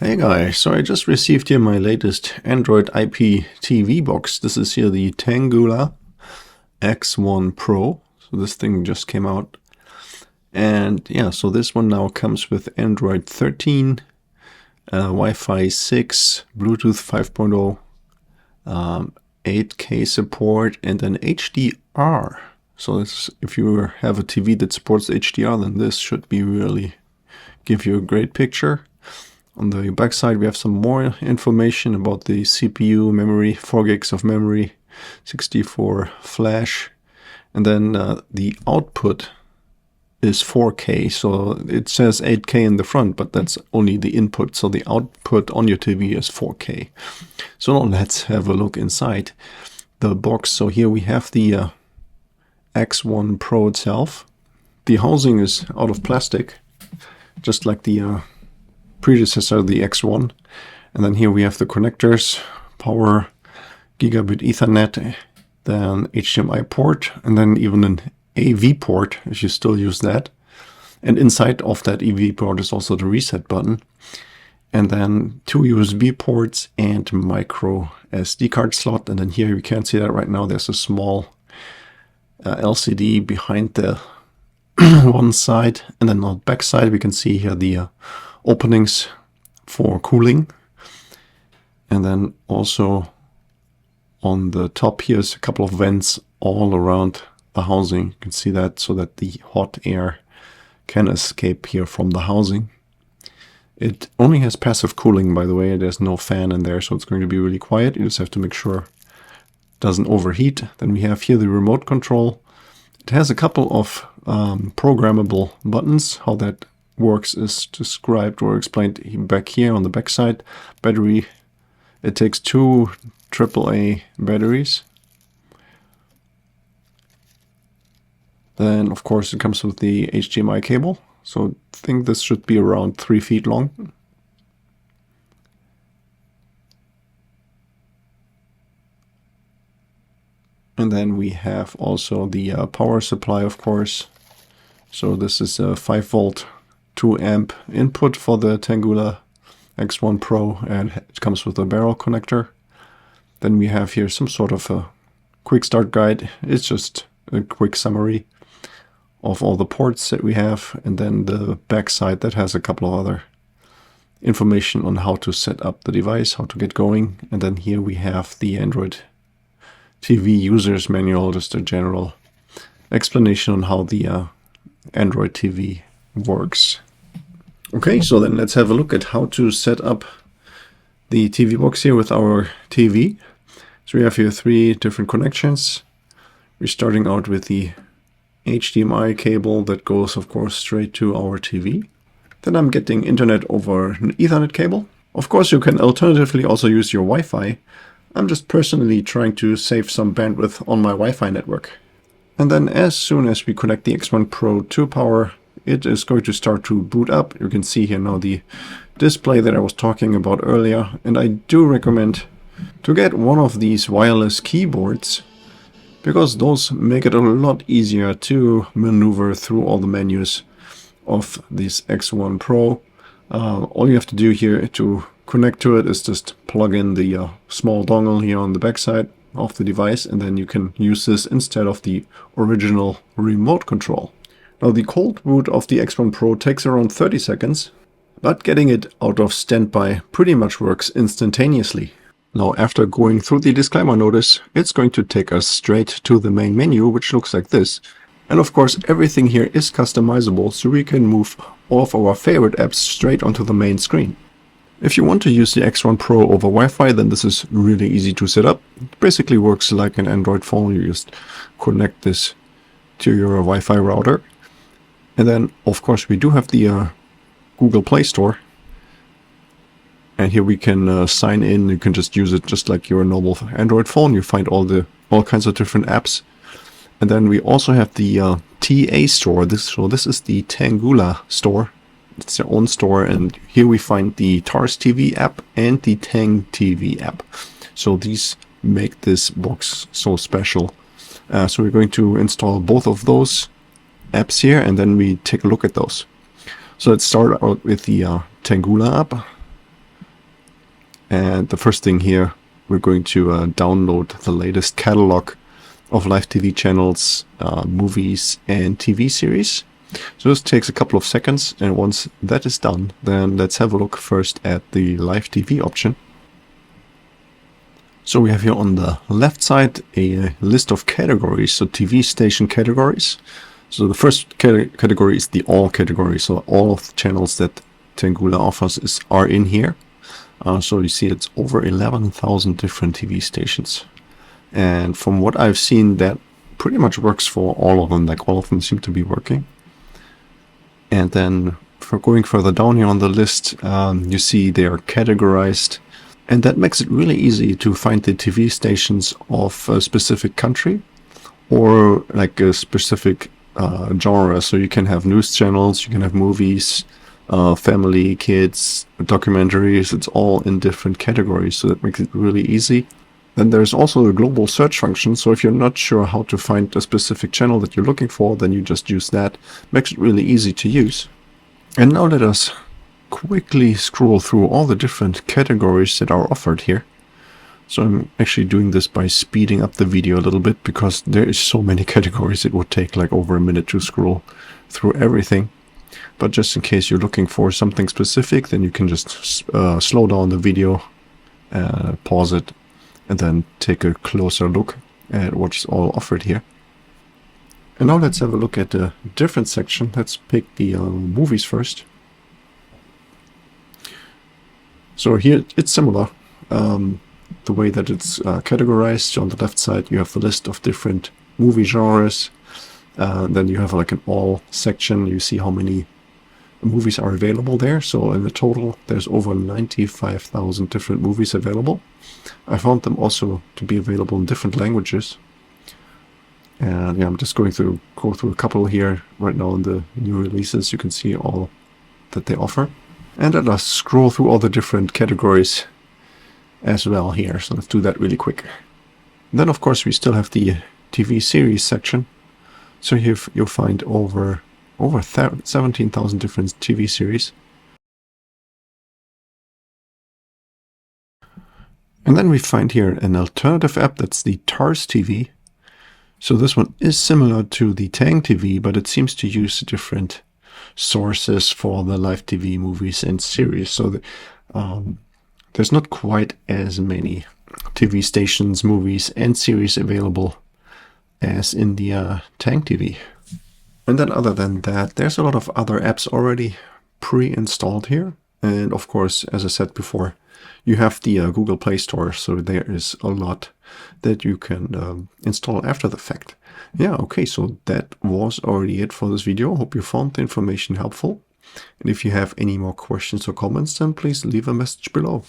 Hey guys, so I just received here my latest Android IP TV box. This is here the Tanggula X1 Pro. So this thing just came out. And yeah, so this one now comes with Android 13, Wi-Fi 6, Bluetooth 5.0, 8K support, and then HDR. So this, if you have a TV that supports HDR, then this should be really give you a great picture. On the back side, we have some more information about the CPU, memory, 4 gigs of memory, 64 flash, and then the output is 4K. So it says 8K in the front, but that's only the input. So the output on your TV is 4K. So now let's have a look inside the box. So here we have the X1 Pro itself. The housing is out of plastic, just like the predecessor, the X1. And then here we have the connectors, power, gigabit Ethernet, then HDMI port, and then even an AV port if you still use that. And inside of that AV port is also the reset button. And then 2 USB ports and micro SD card slot. And then here you can't see that right now. There's a small LCD behind the one side. And then on the back side we can see here the openings for cooling, and then also on the top here is a couple of vents all around the housing. You can see that, so that the hot air can escape here from the housing. It only has passive cooling, by the way. There's no fan in there, so it's going to be really quiet. You just have to make sure it doesn't overheat. Then we have here the remote control. It has a couple of programmable buttons. How that works is described or explained back here on the back side. Battery, it takes 2 AAA batteries. Then of course it comes with the HDMI cable, so I think this should be around 3 feet long. And then we have also the power supply, of course. So this is a 5 volt 2 amp input for the Tanggula X1 Pro, and it comes with a barrel connector. Then we have here some sort of a quick start guide. It's just a quick summary of all the ports that we have, and then the back side that has a couple of other information on how to set up the device, how to get going. And then here we have the Android TV user's manual, just a general explanation on how the Android TV works. Okay, so then let's have a look at how to set up the TV box here with our TV. So we have here 3 different connections. We're starting out with the HDMI cable that goes, of course, straight to our TV. Then I'm getting internet over an Ethernet cable. Of course, you can alternatively also use your Wi-Fi. I'm just personally trying to save some bandwidth on my Wi-Fi network. And then as soon as we connect the X1 Pro to power, it is going to start to boot up. You can see here now the display that I was talking about earlier. And I do recommend to get one of these wireless keyboards, because those make it a lot easier to maneuver through all the menus of this X1 Pro. All you have to do here to connect to it is just plug in the small dongle here on the back side of the device, and then you can use this instead of the original remote control. Now the cold boot of the X1 Pro takes around 30 seconds, but getting it out of standby pretty much works instantaneously. Now after going through the disclaimer notice, it's going to take us straight to the main menu, which looks like this. And of course everything here is customizable, so we can move all of our favorite apps straight onto the main screen. If you want to use the X1 Pro over Wi-Fi, then this is really easy to set up. It basically works like an Android phone. You just connect this to your Wi-Fi router. And then, of course, we do have the Google Play Store. And here we can sign in. You can just use it just like your normal Android phone. You find all kinds of different apps. And then we also have the TA Store. This is the Tanggula Store. It's their own store, and here we find the Tars TV app and the Tang TV app. So these make this box so special. So we're going to install both of those apps here, and then we take a look at those. So let's start out with the Tanggula app. And the first thing here, we're going to download the latest catalog of live TV channels, movies, and TV series. So this takes a couple of seconds, and once that is done, then let's have a look first at the live TV option. So we have here on the left side a list of categories, so TV station categories. So the first category is the all category, so all of the channels that Tanggula offers are in here. So you see it's over 11,000 different TV stations. And from what I've seen, that pretty much works for all of them, like all of them seem to be working. And then for going further down here on the list, you see they are categorized. And that makes it really easy to find the TV stations of a specific country or like a specific genre. So you can have news channels, you can have movies, family, kids, documentaries. It's all in different categories, so that makes it really easy. Then there's also a global search function, so if you're not sure how to find a specific channel that you're looking for, then you just use that. Makes it really easy to use. And now let us quickly scroll through all the different categories that are offered here. So I'm actually doing this by speeding up the video a little bit, because there is so many categories it would take like over a minute to scroll through everything. But just in case you're looking for something specific, then you can just slow down the video, pause it, and then take a closer look at what's all offered here. And now let's have a look at a different section. Let's pick the movies first. So here it's similar, the way that it's categorized. On the left side you have a list of different movie genres. Then you have like an all section. You see how many movies are available there. So in the total there's over 95,000 different movies available. I found them also to be available in different languages. And yeah, I'm just go through a couple here right now in the new releases. You can see all that they offer. And let us scroll through all the different categories as well here. So let's do that really quick. And then of course we still have the TV series section. So here you'll find over 17,000 different TV series. And then we find here an alternative app, that's the TARS TV. So this one is similar to the Tang TV, but it seems to use different sources for the live TV movies and series. So there's not quite as many TV stations, movies, and series available as in the Tang TV. And then other than that, there's a lot of other apps already pre-installed here. And of course, as I said before, you have the Google Play Store, so there is a lot that you can install after the fact. Yeah, okay, so that was already it for this video. Hope you found the information helpful. And if you have any more questions or comments, then please leave a message below.